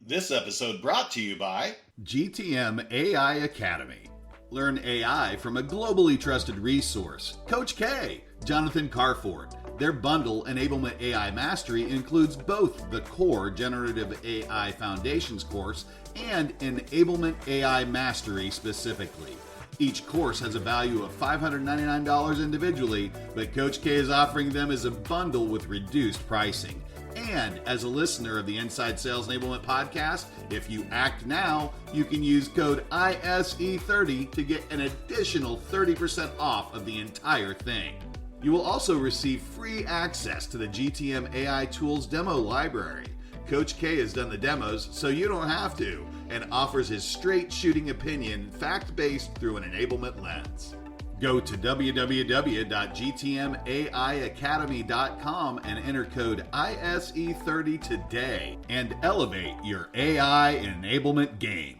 This episode brought to you by GTM AI Academy. Learn AI from a globally trusted resource, Coach K, Jonathan Kvarfordt. Their bundle, Enablement AI Mastery, includes both the core Generative AI Foundations course and Enablement AI Mastery specifically. Each course has a value of $599 individually, but Coach K is offering them as a bundle with reduced pricing. And as a listener of the Inside Sales Enablement podcast, if you act now, you can use code ISE3 to get an additional 30% off of the entire thing. You will also receive free access to the GTM AI Tools demo library. Coach K has done the demos, so you don't have to, and offers his straight shooting opinion, fact-based through an enablement lens. Go to www.gtmaiacademy.com and enter code ISE30 today and elevate your AI enablement game.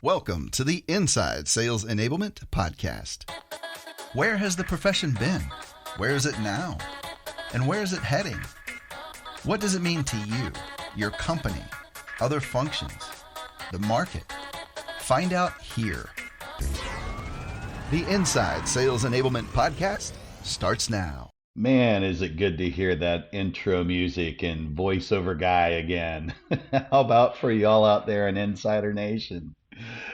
Welcome to the Inside Sales Enablement podcast. Where has the profession been? Where is it now? And where is it heading? What does it mean to you, your company, other functions, the market? Find out here. The Inside Sales Enablement podcast starts now. Man, is it good to hear that intro music and voiceover guy again. How about for y'all out there in Insider Nation?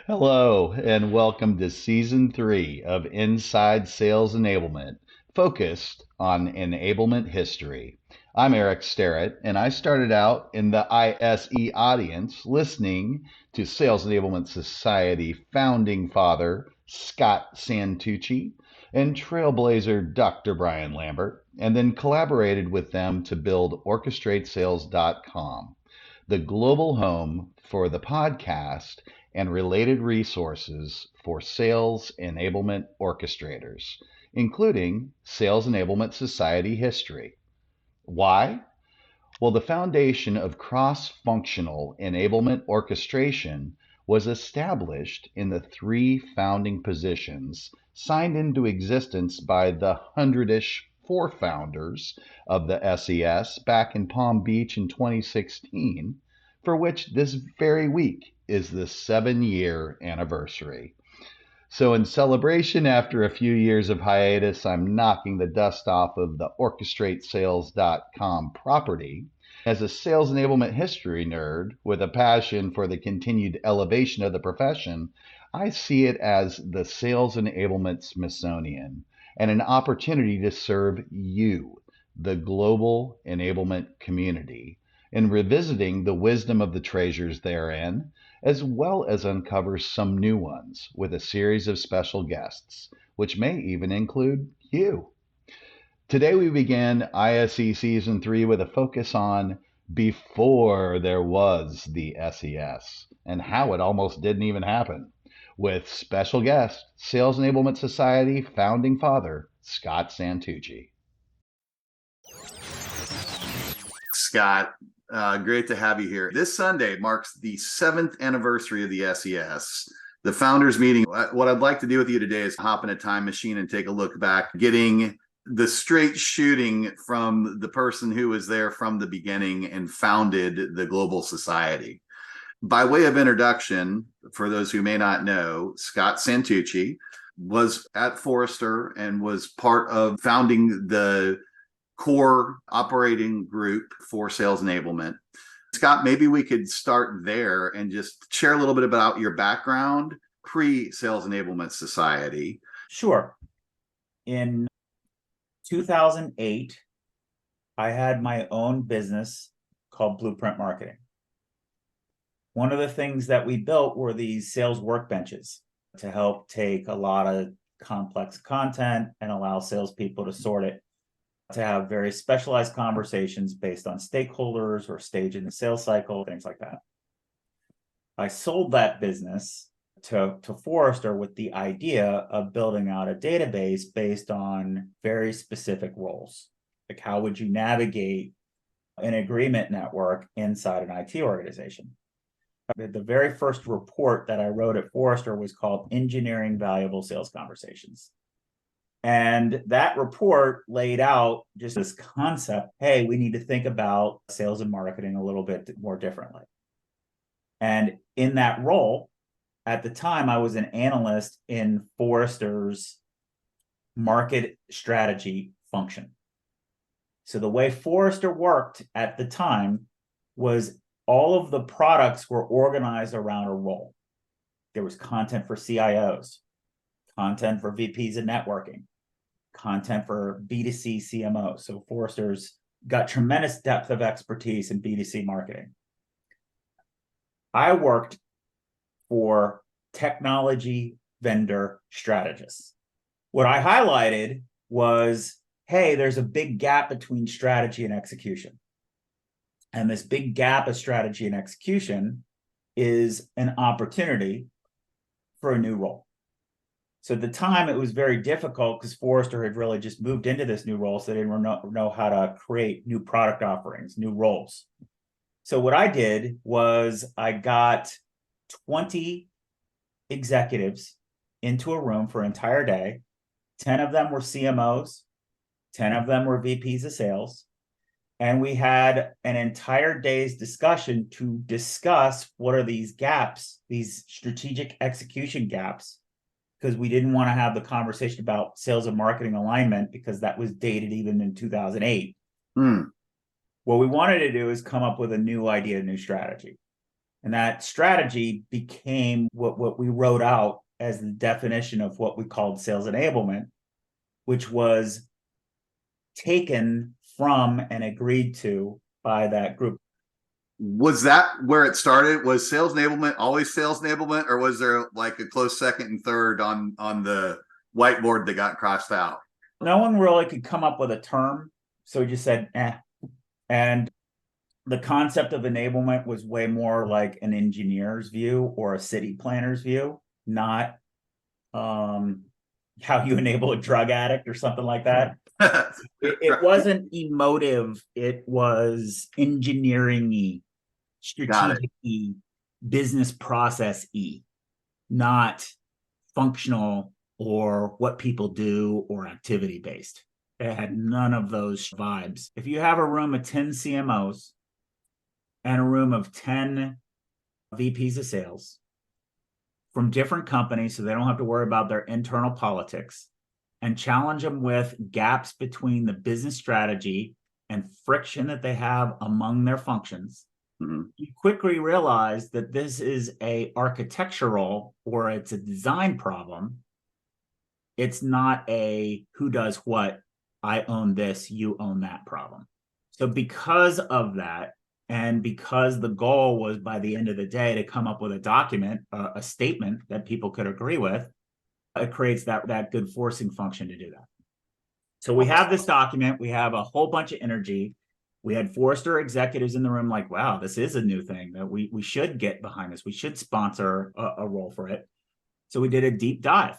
Hello, and welcome to Season 3 of Inside Sales Enablement, focused on enablement history. I'm Eric Starrett, and I started out in the ISE audience listening to Sales Enablement Society founding father Scott Santucci and trailblazer Dr. Brian Lambert, and then collaborated with them to build OrchestrateSales.com, the global home for the podcast and related resources for sales enablement orchestrators, including Sales Enablement Society history. Why? Well, the foundation of cross-functional enablement orchestration was established in the 3 founding positions signed into existence by the 100-ish founders of the SES back in Palm Beach in 2016, for which this very week is the 7-year anniversary. So in celebration, after a few years of hiatus, I'm knocking the dust off of the OrchestrateSales.com property. As a sales enablement history nerd with a passion for the continued elevation of the profession, I see it as the Sales Enablement Smithsonian and an opportunity to serve you, the global enablement community, in revisiting the wisdom of the treasures therein, as well as uncover some new ones with a series of special guests, which may even include you. Today we begin ISE Season 3 with a focus on before there was the SES and how it almost didn't even happen, with special guest, Sales Enablement Society founding father, Scott Santucci. Scott. Great to have you here. This Sunday marks the 7th anniversary of the SES, the founders meeting. What I'd like to do with you today is hop in a time machine and take a look back, getting the straight shooting from the person who was there from the beginning and founded the Global Society. By way of introduction, for those who may not know, Scott Santucci was at Forrester and was part of founding the core operating group for sales enablement. Scott, maybe we could start there and just share a little bit about your background pre-Sales Enablement Society. Sure. In 2008, I had my own business called Blueprint Marketing. One of the things that we built were these sales workbenches to help take a lot of complex content and allow salespeople to sort it, to have very specialized conversations based on stakeholders or stage in the sales cycle, things like that. I sold that business to Forrester with the idea of building out a database based on very specific roles. Like, how would you navigate an agreement network inside an IT organization? The very first report that I wrote at Forrester was called Engineering Valuable Sales Conversations. And that report laid out just this concept, hey, we need to think about sales and marketing a little bit more differently. And in that role, at the time, I was an analyst in Forrester's market strategy function. So the way Forrester worked at the time was all of the products were organized around a role. There was content for CIOs, content for VPs of networking, content for B2C CMOs. So Forrester's got tremendous depth of expertise in B2C marketing. I worked for technology vendor strategists. What I highlighted was, hey, there's a big gap between strategy and execution. And this big gap of strategy and execution is an opportunity for a new role. So at the time, it was very difficult because Forrester had really just moved into this new role, so they didn't know how to create new product offerings, new roles. So what I did was I got 20 executives into a room for an entire day. 10 of them were CMOs, 10 of them were VPs of sales. And we had an entire day's discussion to discuss what are these gaps, these strategic execution gaps, because we didn't want to have the conversation about sales and marketing alignment because that was dated even in 2008. What we wanted to do is come up with a new idea, a new strategy. And that strategy became what we wrote out as the definition of what we called sales enablement, which was taken from and agreed to by that group. Was that where it started? Was sales enablement always sales enablement, or was there like a close second and third on the whiteboard that got crossed out? No one really could come up with a term, so we just said, eh. And the concept of enablement was way more like an engineer's view or a city planner's view, not how you enable a drug addict or something like that. It wasn't emotive. It was engineering-y, strategic-y, business process-y, not functional or what people do or activity-based. It had none of those vibes. If you have a room of 10 CMOs and a room of 10 VPs of sales from different companies, so they don't have to worry about their internal politics, and challenge them with gaps between the business strategy and friction that they have among their functions, you quickly realize that this is a architectural or it's a design problem. It's not a who does what, I own this, you own that problem. So because of that, and because the goal was by the end of the day to come up with a document, a statement that people could agree with, it creates that good forcing function to do that. So we have this document, we have a whole bunch of energy. We had Forrester executives in the room like, wow, this is a new thing that we should get behind this. We should sponsor a role for it. So we did a deep dive.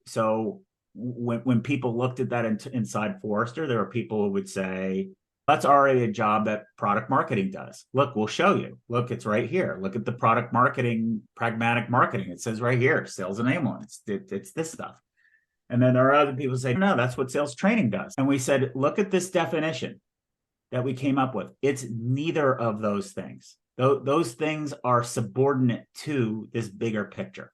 So when people looked at that inside Forrester, there were people who would say, that's already a job that product marketing does. Look, we'll show you. Look, it's right here. Look at the product marketing, pragmatic marketing. It says right here, sales enablement. It's this stuff. And then there are other people who say, no, that's what sales training does. And we said, look at this definition that we came up with. It's neither of those things. Those things are subordinate to this bigger picture.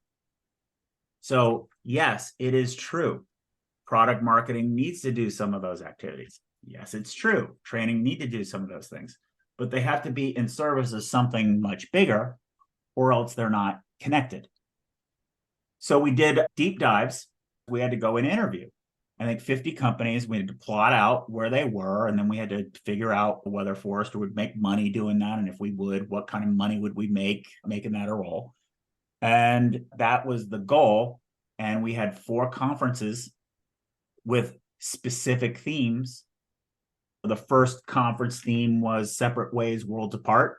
So yes, it is true. Product marketing needs to do some of those activities. Yes, it's true. Training need to do some of those things, but they have to be in service of something much bigger, or else they're not connected. So we did deep dives. We had to go and interview, I think 50 companies. We had to plot out where they were, and then we had to figure out whether Forrester would make money doing that, and if we would, what kind of money would we make making that a role. And that was the goal. And we had 4 conferences with specific themes. The first conference theme was Separate Ways, Worlds Apart.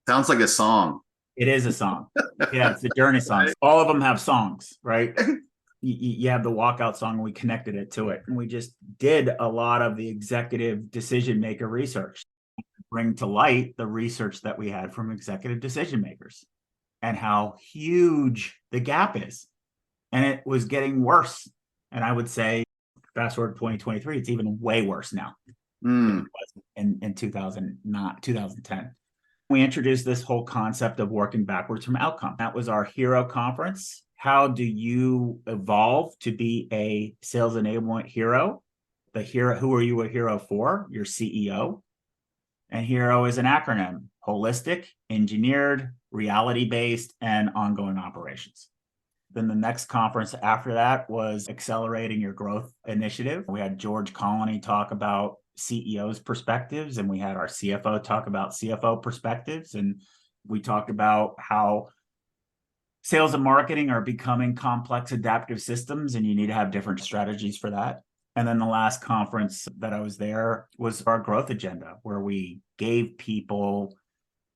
Sounds like a song. It is a song. Yeah, it's the Journey songs. All of them have songs, right? You have the walkout song, and we connected it to it. And we just did a lot of the executive decision maker research, bring to light the research that we had from executive decision makers and how huge the gap is. And it was getting worse. And I would say Fast forward to 2023, it's even way worse now Mm. in 2010. We introduced this whole concept of working backwards from outcome. That was our hero conference. How do you evolve to be a sales enablement hero? The hero, who are you a hero for? Your CEO. And hero is an acronym: holistic, engineered, reality-based, and ongoing operations. Then the next conference after that was Accelerating Your Growth Initiative. We had George Colony talk about CEO's perspectives, and we had our CFO talk about CFO perspectives. And we talked about how sales and marketing are becoming complex adaptive systems, and you need to have different strategies for that. And then the last conference that I was there was our growth agenda, where we gave people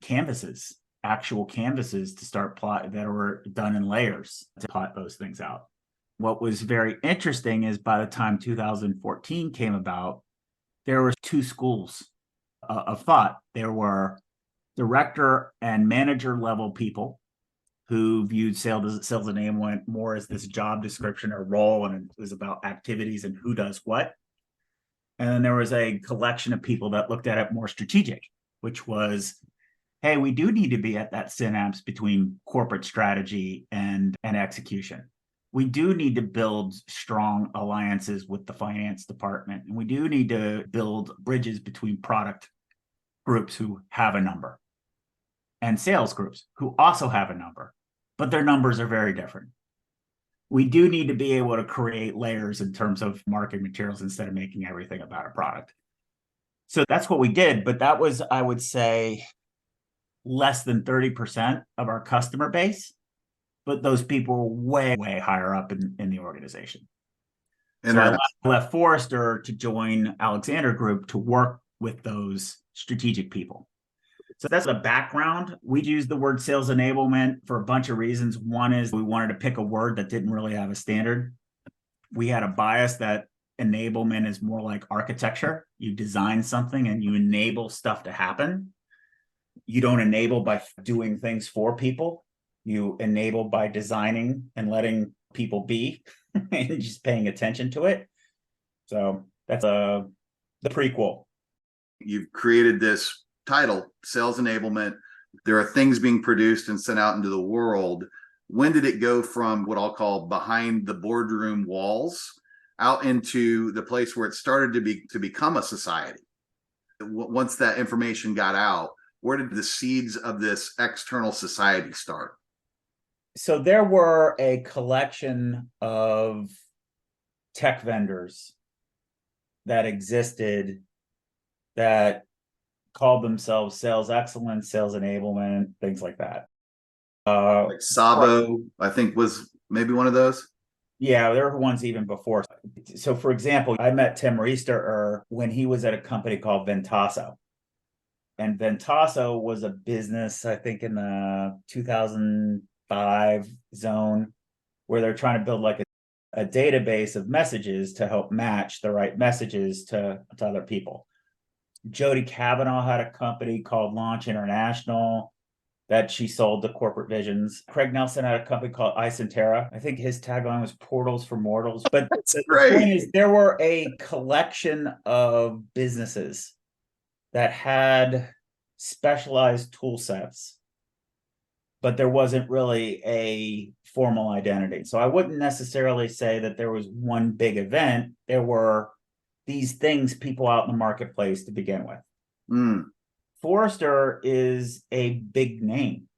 canvases, actual canvases to start plot that were done in layers to plot those things out. What was very interesting is by the time 2014 came about, there were two schools of thought. There were director and manager level people who viewed sales enablement more as this job description or role, and it was about activities and who does what. And then there was a collection of people that looked at it more strategic, which was, hey, we do need to be at that synapse between corporate strategy and execution. We do need to build strong alliances with the finance department. And we do need to build bridges between product groups who have a number and sales groups who also have a number, but their numbers are very different. We do need to be able to create layers in terms of marketing materials instead of making everything about a product. So that's what we did. But that was, I would say, less than 30% of our customer base. But those people were way, way higher up in the organization. So I left Forrester to join Alexander Group to work with those strategic people. So that's the background. We'd use the word sales enablement for a bunch of reasons. One is we wanted to pick a word that didn't really have a standard. We had a bias that enablement is more like architecture. You design something and you enable stuff to happen. You don't enable by doing things for people. You enable by designing and letting people be and just paying attention to it. So that's the prequel. You've created this title, Sales Enablement. There are things being produced and sent out into the world. When did it go from what I'll call behind the boardroom walls out into the place where it started to become a society? Once that information got out, where did the seeds of this external society start? So there were a collection of tech vendors that existed that called themselves sales excellence, sales enablement, things like that. Like Sabo, I think, was maybe one of those. Yeah, there were ones even before. So for example, I met Tim Reister when he was at a company called Ventasso. And Ventasso was a business, I think, in the 2005 zone, where they're trying to build like a database of messages to help match the right messages to other people. Jody Kavanaugh had a company called Launch International that she sold to Corporate Visions. Craig Nelson had a company called ISEs3. I think his tagline was Portals for Mortals. But the point is, there were a collection of businesses that had specialized tool sets, but there wasn't really a formal identity. So I wouldn't necessarily say that there was one big event. There were these things people out in the marketplace to begin with. Forrester is a big name.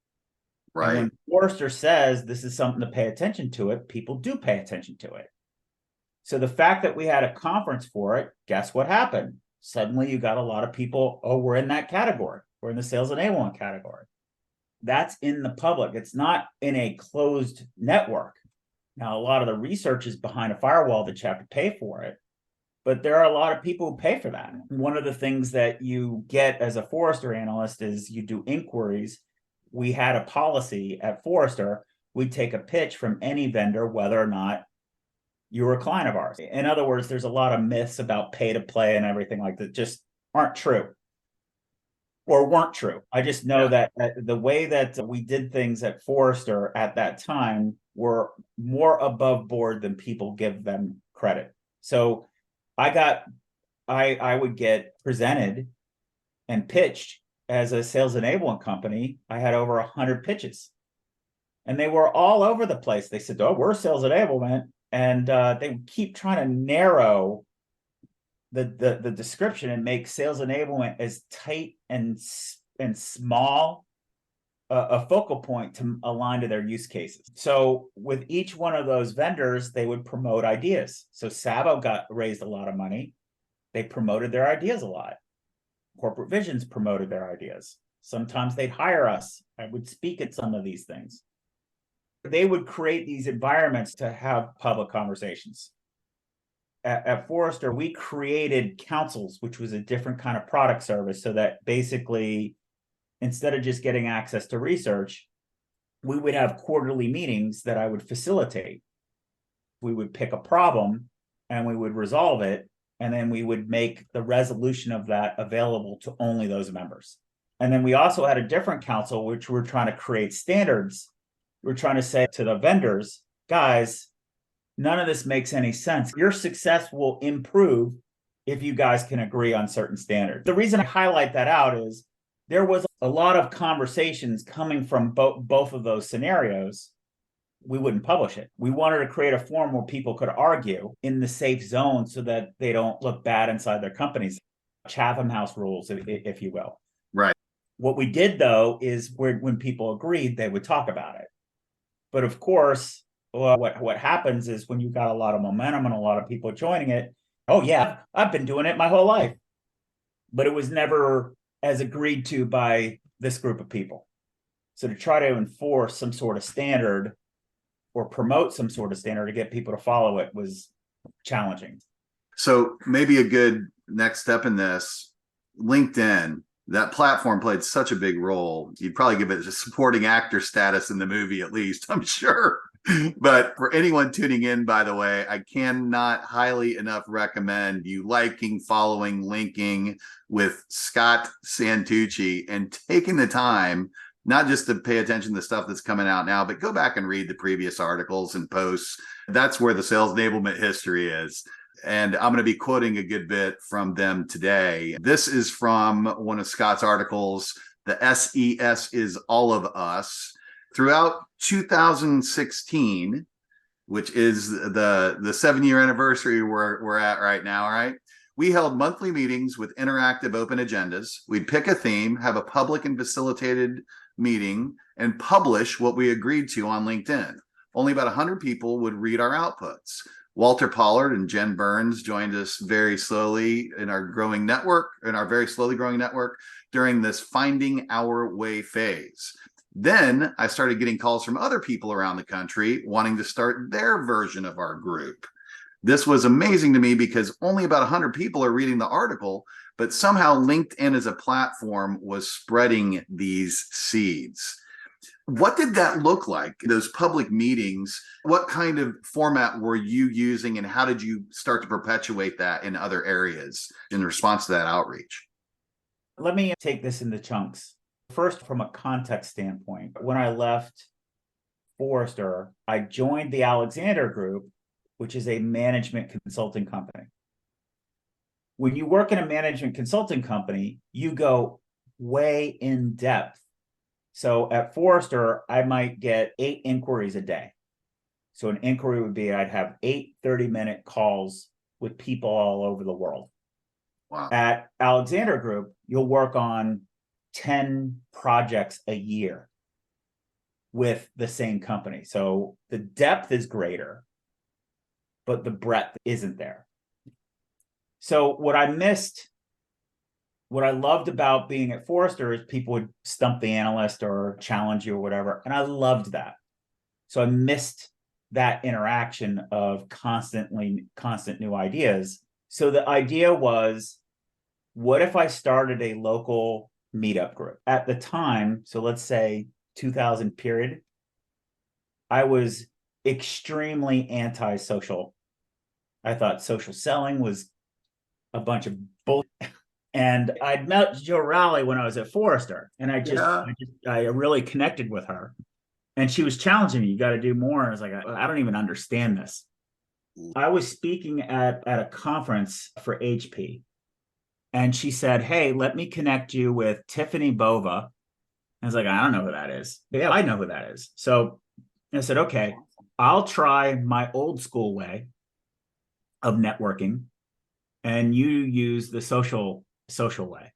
Right. And when Forrester says this is something to pay attention to it, people do pay attention to it. So the fact that we had a conference for it, guess what happened? Suddenly you got a lot of people, oh, we're in that category. We're in the sales enablement category. That's in the public. It's not in a closed network. Now, a lot of the research is behind a firewall that you have to pay for it. But there are a lot of people who pay for that. One of the things that you get as a Forrester analyst is you do inquiries. We had a policy at Forrester. We'd take a pitch from any vendor, whether or not you were a client of ours. In other words, there's a lot of myths about pay to play and everything like that just aren't true or weren't true. I just know that the way that we did things at Forrester at that time were more above board than people give them credit. So I would get presented and pitched as a sales enablement company. I had over 100 pitches, and they were all over the place. They said, "Oh, we're sales enablement," and they keep trying to narrow the description and make sales enablement as tight and small a focal point to align to their use cases. So with each one of those vendors, they would promote ideas. So Sabo raised a lot of money. They promoted their ideas a lot. Corporate Visions promoted their ideas. Sometimes they'd hire us. I would speak at some of these things. They would create these environments to have public conversations. At Forrester, we created councils, which was a different kind of product service, so that basically, instead of just getting access to research, we would have quarterly meetings that I would facilitate. We would pick a problem and we would resolve it, and then we would make the resolution of that available to only those members. And then we also had a different council, which we're trying to create standards. We're trying to say to the vendors, guys, none of this makes any sense. Your success will improve if you guys can agree on certain standards. The reason I highlight that out is there was a lot of conversations coming from both of those scenarios. We wouldn't publish it. We wanted to create a forum where people could argue in the safe zone so that they don't look bad inside their companies. Chatham House rules, if you will. Right. What we did, though, is when people agreed, they would talk about it. But of course, what happens is when you've got a lot of momentum and a lot of people joining it, oh yeah, I've been doing it my whole life. But it was never as agreed to by this group of people. So to try to enforce some sort of standard or promote some sort of standard to get people to follow it was challenging. So maybe a good next step in this, LinkedIn, that platform played such a big role. You'd probably give it a supporting actor status in the movie, at least, I'm sure. But for anyone tuning in, by the way, I cannot highly enough recommend you liking, following, linking with Scott Santucci and taking the time, not just to pay attention to the stuff that's coming out now, but go back and read the previous articles and posts. That's where the sales enablement history is. And I'm going to be quoting a good bit from them today. This is from one of Scott's articles, The SES is All of Us. Throughout 2016, which is the 7-year anniversary we're at right now, right? We held monthly meetings with interactive open agendas. We'd pick a theme, have a public and facilitated meeting, and publish what we agreed to on LinkedIn. Only about 100 people would read our outputs. Walter Pollard and Jen Burns joined us very slowly in our very slowly growing network during this finding our way phase. Then I started getting calls from other people around the country wanting to start their version of our group. This was amazing to me because only about 100 people are reading the article, but somehow LinkedIn as a platform was spreading these seeds. What did that look like, those public meetings? What kind of format were you using, and how did you start to perpetuate that in other areas in response to that outreach? Let me take this into chunks. First, from a context standpoint, when I left Forrester, I joined the Alexander Group, which is a management consulting company. When you work in a management consulting company, you go way in depth. So at Forrester, I might get 8 inquiries a day. So an inquiry would be I'd have 8 30-minute calls with people all over the world. Wow. At Alexander Group, you'll work on 10 projects a year with the same company. So the depth is greater, but the breadth isn't there. So what I loved about being at Forrester is people would stump the analyst or challenge you or whatever. And I loved that. So I missed that interaction of constant new ideas. So the idea was, what if I started a local meetup group? At the time, so let's say 2000 period, I was extremely anti-social. I thought social selling was a bunch of bull. And I'd met Joe Rowley when I was at Forrester, and I really connected with her. And she was challenging me, you got to do more. And I was like, I don't even understand this. I was speaking at a conference for HP, and she said, "Hey, let me connect you with Tiffany Bova." I was like, "I don't know who that is." Yeah, I know who that is. So I said, "Okay, I'll try my old school way of networking, and you use the social way,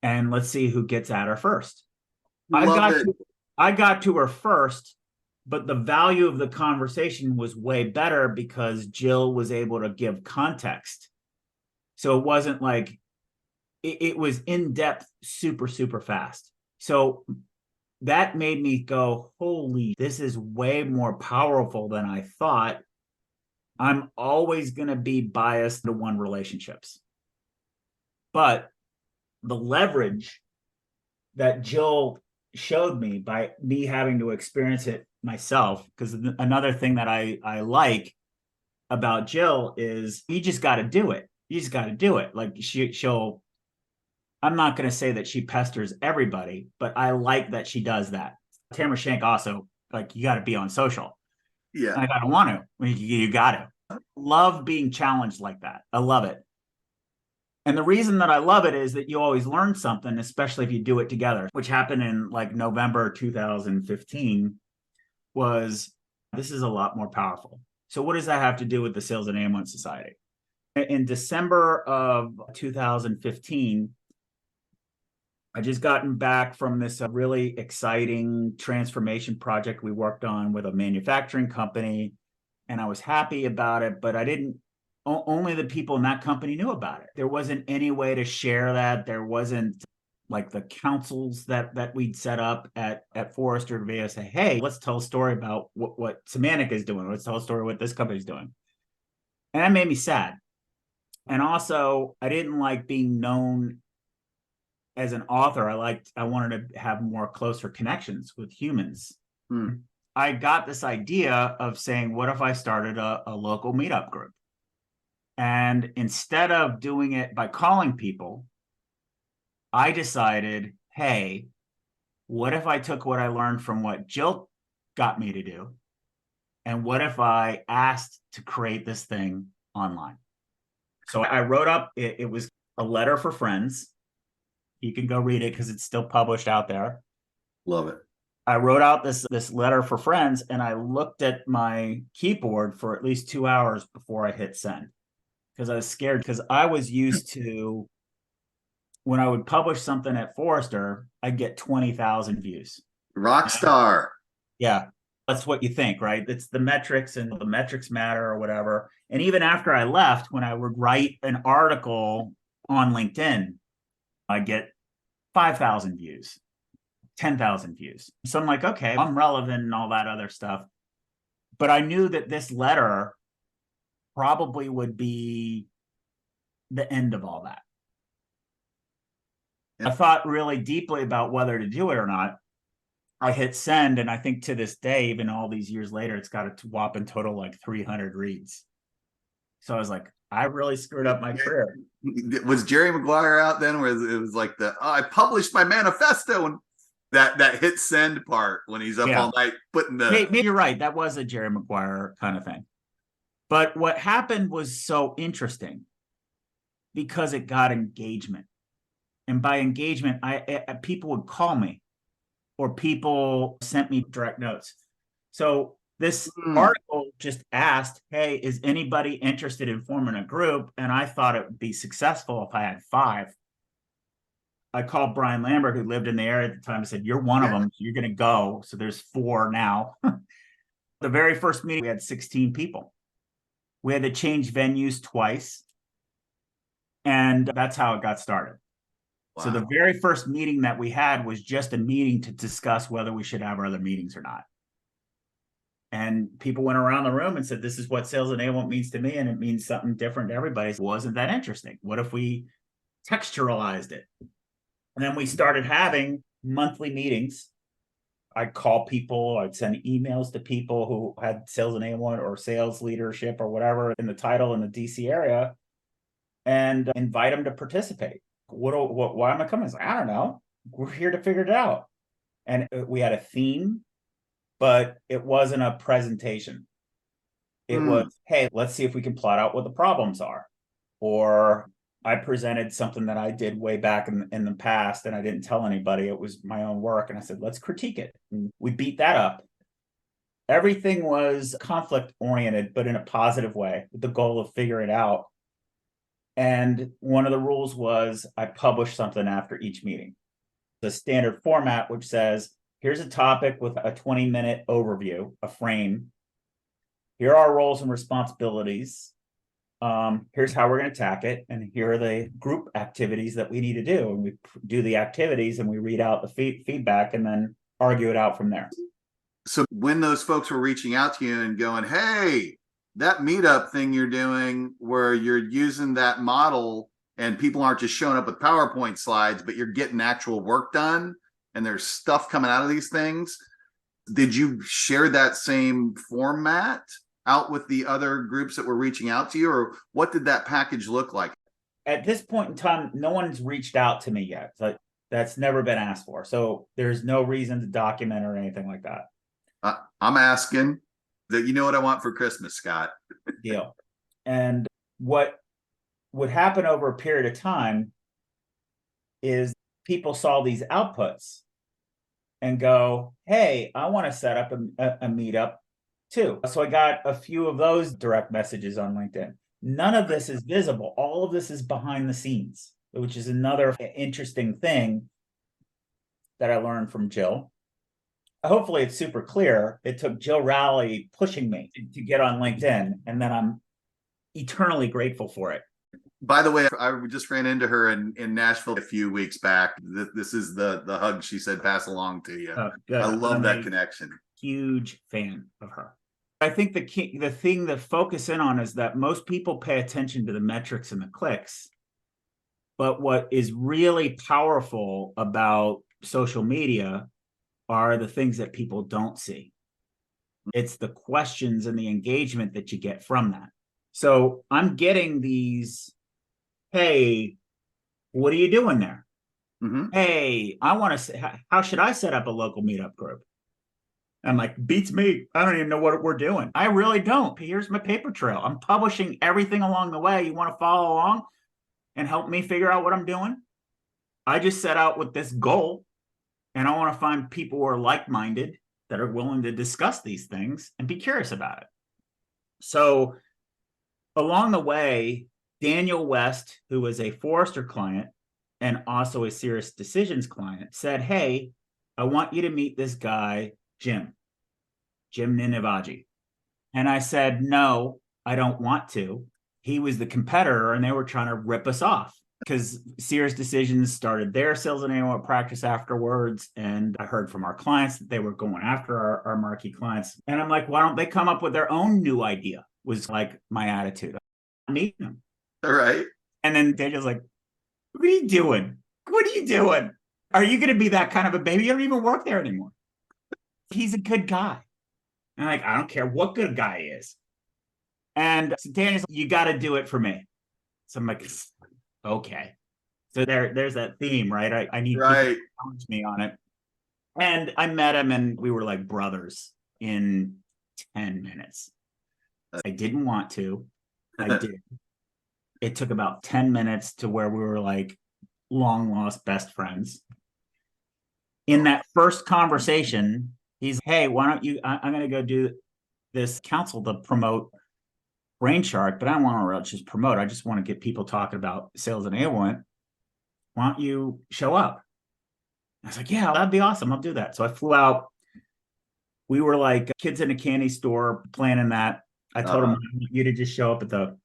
and let's see who gets at her first." I Love got it. I got to her first, but the value of the conversation was way better because Jill was able to give context. So it wasn't like it was in depth, super, super fast. So that made me go, holy, this is way more powerful than I thought. I'm always going to be biased to one relationships. But the leverage that Jill showed me by me having to experience it myself, because another thing that I like about Jill is you just got to do it. You just got to do it. Like she'll, I'm not going to say that she pesters everybody, but I like that she does that. Tamara Shank also, like, you got to be on social. Yeah. Like, I don't want to. I mean, you got to. Love being challenged like that. I love it. And the reason that I love it is that you always learn something, especially if you do it together, which happened in like November 2015, was this is a lot more powerful. So what does that have to do with the Sales Enablement Society? In December of 2015, I just gotten back from this really exciting transformation project we worked on with a manufacturing company, and I was happy about it, but I didn't, only the people in that company knew about it. There wasn't any way to share that. There wasn't like the councils that we'd set up at Forrester to be able to say, hey, let's tell a story about what Semantic is doing. Let's tell a story what this company's doing. And that made me sad. And also, I didn't like being known as an author. I wanted to have more closer connections with humans. I got this idea of saying, what if I started a local meetup group? And instead of doing it by calling people, I decided, hey, what if I took what I learned from what Jill got me to do? And what if I asked to create this thing online? So I wrote up, it was a letter for friends. You can go read it because it's still published out there. Love it. I wrote out this letter for friends, and I looked at my keyboard for at least 2 hours before I hit send because I was scared, because I was used to, when I would publish something at Forrester, I'd get 20,000 views. Rock star. Yeah, that's what you think, right? It's the metrics, and the metrics matter or whatever. And even after I left, when I would write an article on LinkedIn, I get 5,000 views, 10,000 views. So I'm like, okay, I'm relevant and all that other stuff. But I knew that this letter probably would be the end of all that. I thought really deeply about whether to do it or not. I hit send, and I think to this day, even all these years later, it's got a whopping total like 300 reads. So I was like, I really screwed up my career. Was Jerry Maguire out then, where it was like I published my manifesto, and that hit send part when he's up all night putting the. Maybe you're right. That was a Jerry Maguire kind of thing. But what happened was so interesting because it got engagement. And by engagement, people would call me, or people sent me direct notes. So this article just asked, hey, is anybody interested in forming a group? And I thought it would be successful if I had 5. I called Brian Lambert, who lived in the area at the time, and said, you're one of them. So you're going to go. So there's 4 now. The very first meeting, we had 16 people. We had to change venues twice. And that's how it got started. Wow. So the very first meeting that we had was just a meeting to discuss whether we should have other meetings or not. And people went around the room and said, this is what sales enablement means to me, and it means something different to everybody. It wasn't that interesting. What if we texturalized it? And then we started having monthly meetings. I'd call people, I'd send emails to people who had sales enablement or sales leadership or whatever in the title in the DC area, and invite them to participate. Why am I coming? Like, I don't know. We're here to figure it out. And we had a theme, but it wasn't a presentation. It was, hey, let's see if we can plot out what the problems are. Or I presented something that I did way back in the past and I didn't tell anybody. It was my own work. And I said, let's critique it. And we beat that up. Everything was conflict oriented, but in a positive way, with the goal of figuring it out. And one of the rules was I publish something after each meeting. The standard format, which says, here's a topic with a 20-minute overview, a frame. Here are our roles and responsibilities. Here's how we're going to attack it. And here are the group activities that we need to do. And we do the activities and we read out the feedback and then argue it out from there. So when those folks were reaching out to you and going, hey, that meetup thing you're doing where you're using that model and people aren't just showing up with PowerPoint slides, but you're getting actual work done and there's stuff coming out of these things, did you share that same format out with the other groups that were reaching out to you, or what did that package look like? At this point in time, no one's reached out to me yet. So that's never been asked for. So there's no reason to document or anything like that. I'm asking that, you know what I want for Christmas, Scott. Deal. And what would happen over a period of time is people saw these outputs and go, hey, I want to set up a meetup too. So I got a few of those direct messages on LinkedIn. None of this is visible. All of this is behind the scenes, which is another interesting thing that I learned from Jill. Hopefully it's super clear. It took Jill Rowley pushing me to get on LinkedIn, and then I'm eternally grateful for it. By the way, I just ran into her in Nashville a few weeks back. This is the hug she said pass along to you. I love that connection. Huge fan of her. I think the thing to focus in on is that most people pay attention to the metrics and the clicks. But what is really powerful about social media are the things that people don't see. It's the questions and the engagement that you get from that. So I'm getting these, hey, what are you doing there? Mm-hmm. Hey, I want to say, how should I set up a local meetup group? I'm like, beats me. I don't even know what we're doing. I really don't. Here's my paper trail. I'm publishing everything along the way. You want to follow along and help me figure out what I'm doing? I just set out with this goal, and I want to find people who are like-minded that are willing to discuss these things and be curious about it. So along the way, Daniel West, who was a Forrester client and also a Serious Decisions client, said, hey, I want you to meet this guy, Jim Ninivaggi. And I said, no, I don't want to. He was the competitor and they were trying to rip us off because Serious Decisions started their sales enablement practice afterwards. And I heard from our clients that they were going after our marquee clients. And I'm like, why don't they come up with their own new idea? Was like my attitude. I'm meeting them. All right. And then Daniel's like, what are you doing? What are you doing? Are you going to be that kind of a baby? You don't even work there anymore. He's a good guy. And I'm like, I don't care what good guy is. And so Daniel's like, you got to do it for me. So I'm like, okay. So there's that theme, right? I need people to challenge me on it. And I met him and we were like brothers in 10 minutes. I didn't want to. I did. It took about 10 minutes to where we were like long lost best friends. In that first conversation, he's, hey, why don't you, I'm going to go do this council to promote Brainshark, but I don't want to really just promote. I just want to get people talking about sales enablement. Why don't you show up? I was like, yeah, that'd be awesome. I'll do that. So I flew out. We were like kids in a candy store planning that. I told him, I want you to just show up at the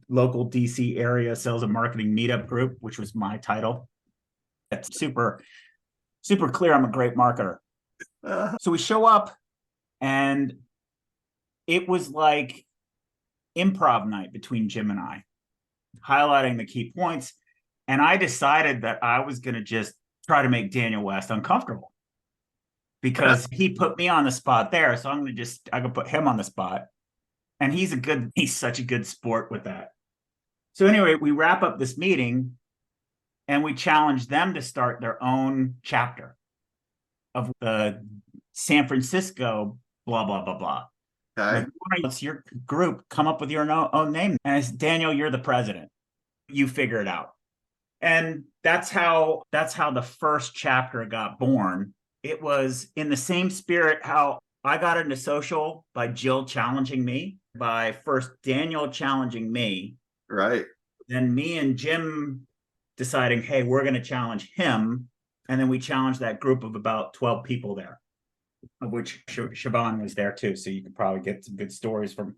local DC area sales and marketing meetup group, which was my title. That's super clear. I'm a great marketer. So we show up and it was like improv night between Jim and I, highlighting the key points. And I decided that I was going to just try to make Daniel West uncomfortable because he put me on the spot there. So I'm going to put him on the spot. And he's such a good sport with that. So anyway, we wrap up this meeting and we challenge them to start their own chapter of the San Francisco, blah, blah, blah, blah. Okay. Like, it's your group, come up with your own name. And I said, Daniel, you're the president. You figure it out. And that's how the first chapter got born. It was in the same spirit how I got into social by Jill challenging me, by first Daniel challenging me, Right. then me and Jim deciding, hey, we're going to challenge him. And then we challenged that group of about 12 people there, of which Siobhan was there too. So you could probably get some good stories from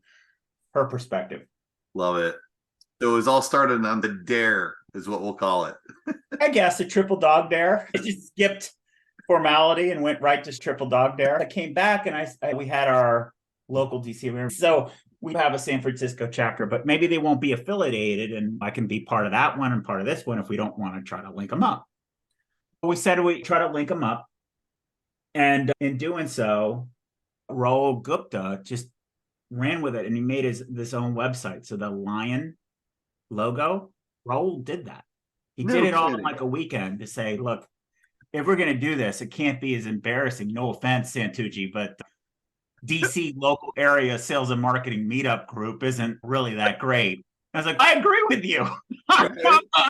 her perspective. Love it. So it was all started on the dare, is what we'll call it. I guess a triple dog dare. I just skipped formality and went right to triple dog dare. I came back and we had our local DC. So we have a San Francisco chapter, but maybe they won't be affiliated, and I can be part of that one and part of this one if we don't want to try to link them up. But we said we try to link them up. And in doing so, Raul Gupta just ran with it, and he made this own website. So the lion logo, Raul did that. He did it all in like a weekend to say, look, if we're going to do this, it can't be as embarrassing. No offense, Santucci, but DC local area sales and marketing meetup group isn't really that great. I was like, I agree with you.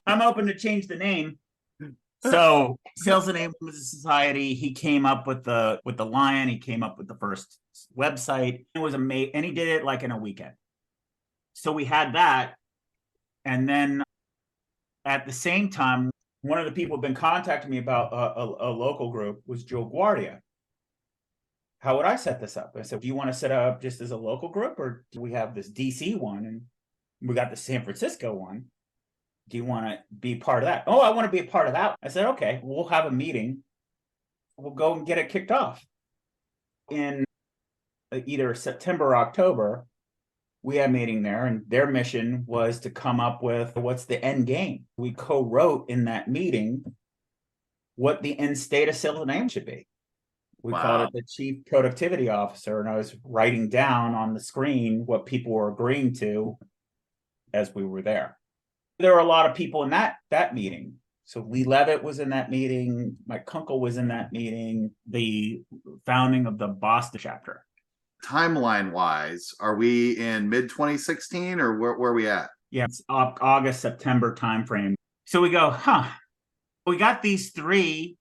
I'm open to change the name. So Sales Enablement Society, he came up with the lion. He came up with the first website. It was amazing. And he did it like in a weekend. So we had that. And then at the same time, one of the people who've been contacting me about a local group was Joe Guardia. How would I set this up? I said, do you want to set up just as a local group, or do we have this DC one and we got the San Francisco one? Do you want to be part of that? Oh, I want to be a part of that. I said, okay, we'll have a meeting. We'll go and get it kicked off. In either September or October, we had a meeting there, and their mission was to come up with what's the end game. We co-wrote in that meeting what the end state of sales enablement should be. We called it the chief productivity officer, and I was writing down on the screen what people were agreeing to as we were there. There were a lot of people in that meeting. So Lee Levitt was in that meeting. Mike Kunkel was in that meeting. The founding of the Boston chapter. Timeline wise, are we in mid 2016 or where are we at? Yeah, it's August, September timeframe. So we go, we got these three.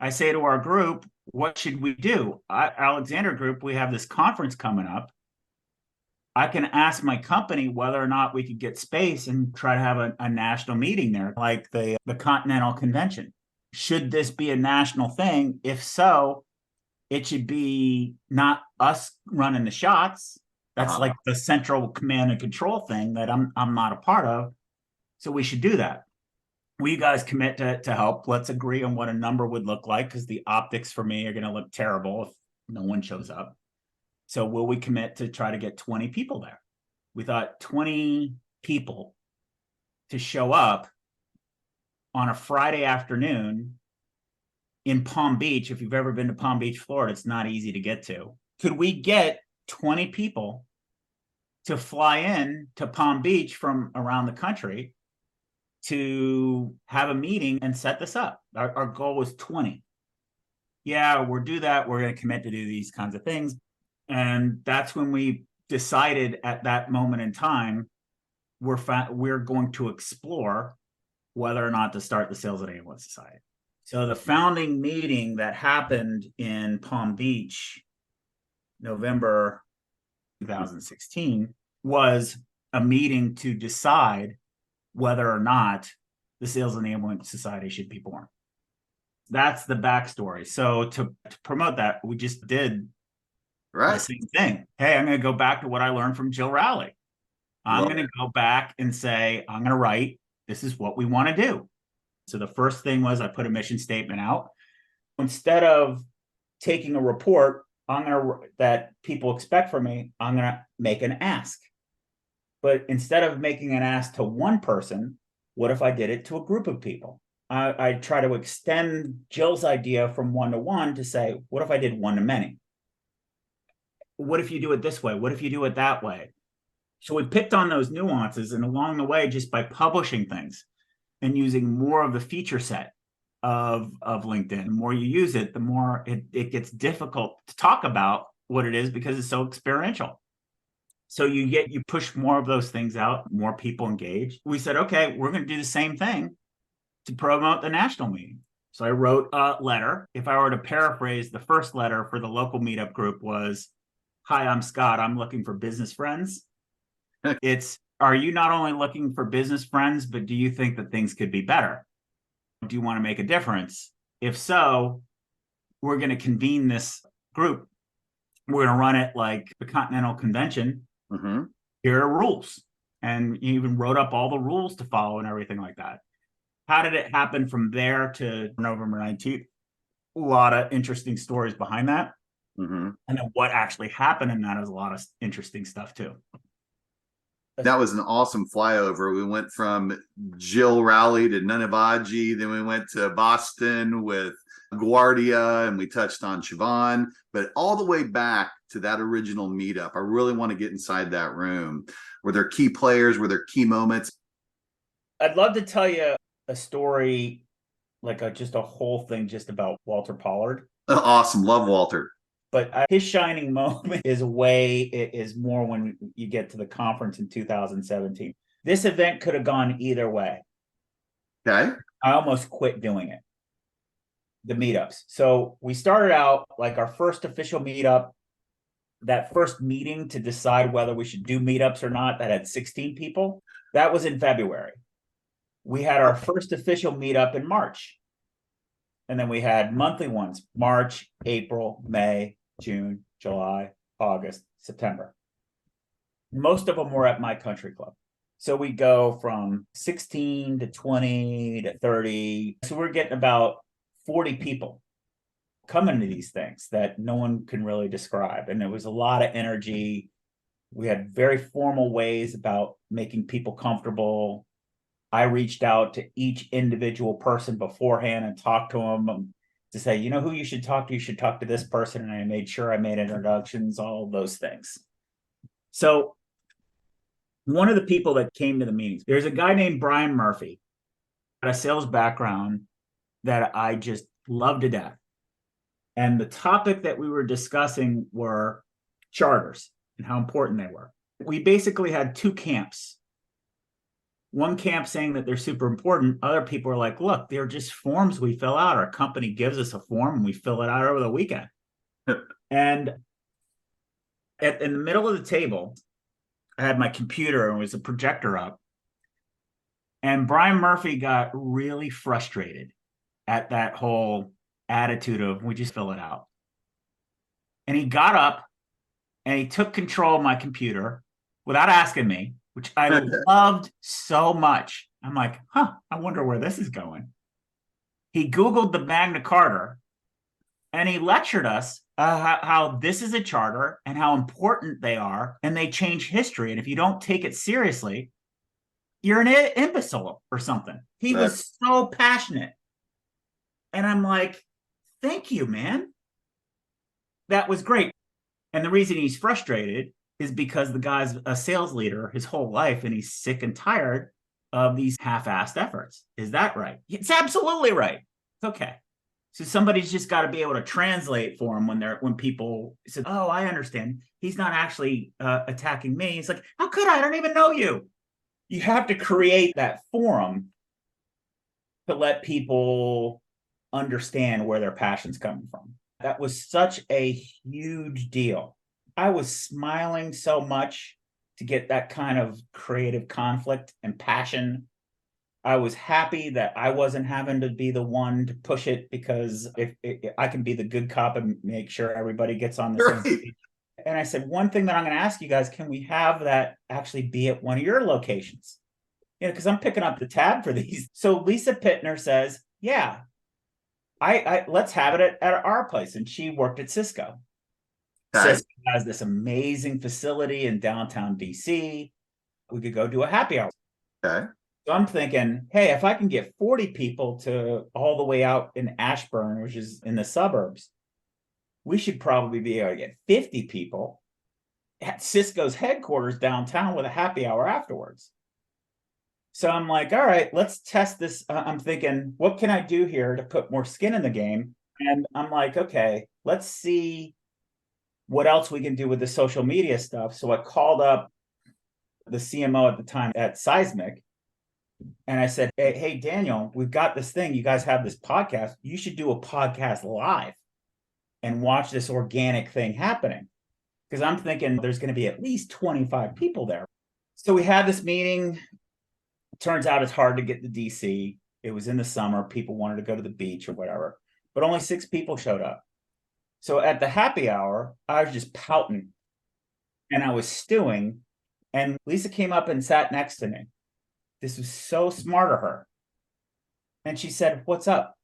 I say to our group, what should we do? Alexander Group, we have this conference coming up. I can ask my company whether or not we could get space and try to have a national meeting there, like the Continental Convention. Should this be a national thing? If so, it should be not us running the shots. That's like the central command and control thing that I'm not a part of. So we should do that. Will you guys commit to help? Let's agree on what a number would look like, because the optics for me are going to look terrible if no one shows up. So will we commit to try to get 20 people there? We thought 20 people to show up on a Friday afternoon in Palm Beach. If you've ever been to Palm Beach, Florida, it's not easy to get to. Could we get 20 people to fly in to Palm Beach from around the country to have a meeting and set this up? Our goal was 20. Yeah, we'll do that. We're going to commit to do these kinds of things. And that's when we decided at that moment in time, we're going to explore whether or not to start the Sales Enablement Society. So the founding meeting that happened in Palm Beach, November 2016, was a meeting to decide whether or not the Sales Enablement Society should be born. That's the backstory. So to promote that, we just did the same thing. Hey, I'm going to go back to what I learned from Jill Rowley. I'm going to go back and say, I'm going to write, this is what we want to do. So the first thing was I put a mission statement out. Instead of taking a report that people expect from me, I'm going to make an ask. But instead of making an ask to one person, what if I did it to a group of people? I try to extend Jill's idea from one-to-one to say, what if I did one-to-many? What if you do it this way? What if you do it that way? So we picked on those nuances, and along the way, just by publishing things and using more of the feature set of LinkedIn, the more you use it, the more it gets difficult to talk about what it is because it's so experiential. So you push more of those things out, more people engage. We said, okay, we're going to do the same thing to promote the national meeting. So I wrote a letter. If I were to paraphrase, the first letter for the local meetup group was, "Hi, I'm Scott. I'm looking for business friends." It's, are you not only looking for business friends, but do you think that things could be better? Do you want to make a difference? If so, we're going to convene this group. We're going to run it like the Continental Convention. Mm-hmm. Here are rules. And you even wrote up all the rules to follow and everything like that. How did it happen from there to November 19th? A lot of interesting stories behind that. Mm-hmm. And then what actually happened in that is a lot of interesting stuff too. That was an awesome flyover. We went from Jill Raleigh to Nunavagi, then we went to Boston with Guardia, and we touched on Siobhan, but all the way back to that original meetup. I really want to get inside that room. Were there key players? Were there key moments? I'd love to tell you a story, like just a whole thing just about Walter Pollard. Awesome. Love Walter. But his shining moment is more when you get to the conference in 2017. This event could have gone either way. Okay. I almost quit doing it. The meetups. So we started out like our first official meetup, that first meeting to decide whether we should do meetups or not, that had 16 people. That was in February. We had our first official meetup in March. And then we had monthly ones, March, April, May, June, July, August, September. Most of them were at my country club. So we go from 16 to 20 to 30. So we're getting about 40 people coming to these things that no one can really describe. And there was a lot of energy. We had very formal ways about making people comfortable. I reached out to each individual person beforehand and talked to them to say, you know who you should talk to? You should talk to this person. And I made sure I made introductions, all of those things. So one of the people that came to the meetings, there's a guy named Brian Murphy, had a sales background that I just love to death. And the topic that we were discussing were charters and how important they were. We basically had two camps. One camp saying that they're super important. Other people are like, look, they're just forms we fill out. Our company gives us a form and we fill it out over the weekend. And in the middle of the table, I had my computer and it was a projector up. And Brian Murphy got really frustrated at that whole attitude of we just fill it out. And he got up and he took control of my computer without asking me, which I loved so much. I'm like, I wonder where this is going. He Googled the Magna Carta and he lectured us how this is a charter and how important they are, and they change history. And if you don't take it seriously, you're an imbecile or something. He was so passionate. And I'm like, thank you, man. That was great. And the reason he's frustrated is because the guy's a sales leader his whole life and he's sick and tired of these half-assed efforts. Is that right? It's absolutely right. It's okay. So somebody's just got to be able to translate for him when people say, oh, I understand. He's not actually attacking me. He's like, how could I? I don't even know you. You have to create that forum to let people understand where their passion's coming from. That was such a huge deal. I was smiling so much to get that kind of creative conflict and passion. I was happy that I wasn't having to be the one to push it, because if I can be the good cop and make sure everybody gets on the same page. And I said, one thing that I'm going to ask you guys, can we have that actually be at one of your locations? You know, because I'm picking up the tab for these. So Lisa Pittner says, yeah, I let's have it at our place. And she worked at Cisco. Okay. Cisco has this amazing facility in downtown DC. We could go do a happy hour. Okay. So I'm thinking, hey, if I can get 40 people to all the way out in Ashburn, which is in the suburbs, we should probably be able to get 50 people at Cisco's headquarters downtown with a happy hour afterwards. So I'm like, all right, let's test this. I'm thinking, what can I do here to put more skin in the game? And I'm like, okay, let's see what else we can do with the social media stuff. So I called up the CMO at the time at Seismic, and I said, hey, Daniel, we've got this thing. You guys have this podcast. You should do a podcast live and watch this organic thing happening. Because I'm thinking there's going to be at least 25 people there. So we had this meeting. Turns out it's hard to get to DC. It was in the summer. People wanted to go to the beach or whatever, but only 6 people showed up. So at the happy hour, I was just pouting and I was stewing. And Lisa came up and sat next to me. This was so smart of her. And she said, "What's up?"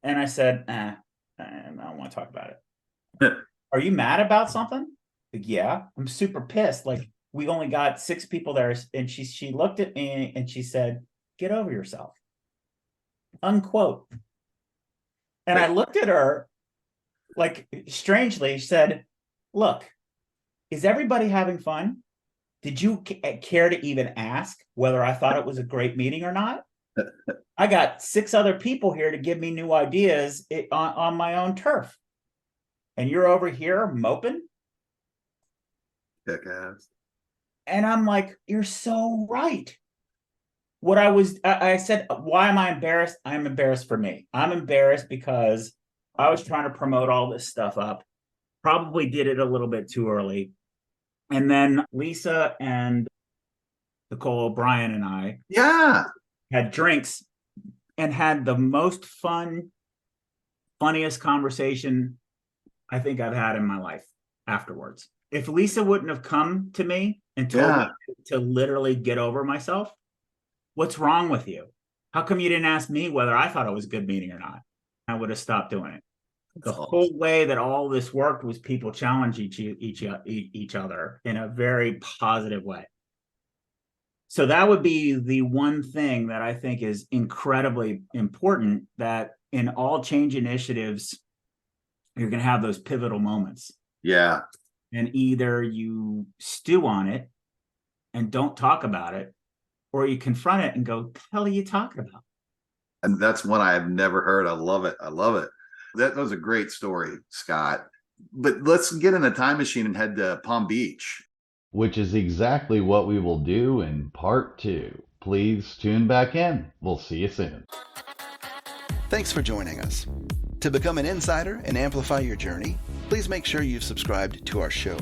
And I said, I don't want to talk about it. Are you mad about something? Like, yeah, I'm super pissed. Like, we only got 6 people there. And she looked at me and she said, "Get over yourself." Unquote. And I looked at her like strangely, said, "Look, is everybody having fun? Did you care to even ask whether I thought it was a great meeting or not? I got 6 other people here to give me new ideas on my own turf. And you're over here moping?" And I'm like, "You're so right." I said, "Why am I embarrassed?" I'm embarrassed for me. I'm embarrassed because I was trying to promote all this stuff up. Probably did it a little bit too early. And then Lisa and Nicole O'Brien and I had drinks and had the most funniest conversation I think I've had in my life afterwards. If Lisa wouldn't have come to me and told me to literally get over myself, what's wrong with you? How come you didn't ask me whether I thought it was a good meeting or not? I would have stopped doing it. The whole way that all this worked was people challenge each other in a very positive way. So that would be the one thing that I think is incredibly important, that in all change initiatives, you're going to have those pivotal moments. Yeah. And either you stew on it and don't talk about it, or you confront it and go, "What the hell are you talking about?" And that's one I have never heard. I love it. I love it. That was a great story, Scott. But let's get in a time machine and head to Palm Beach. Which is exactly what we will do in part 2. Please tune back in. We'll see you soon. Thanks for joining us. To become an insider and amplify your journey, please make sure you've subscribed to our show.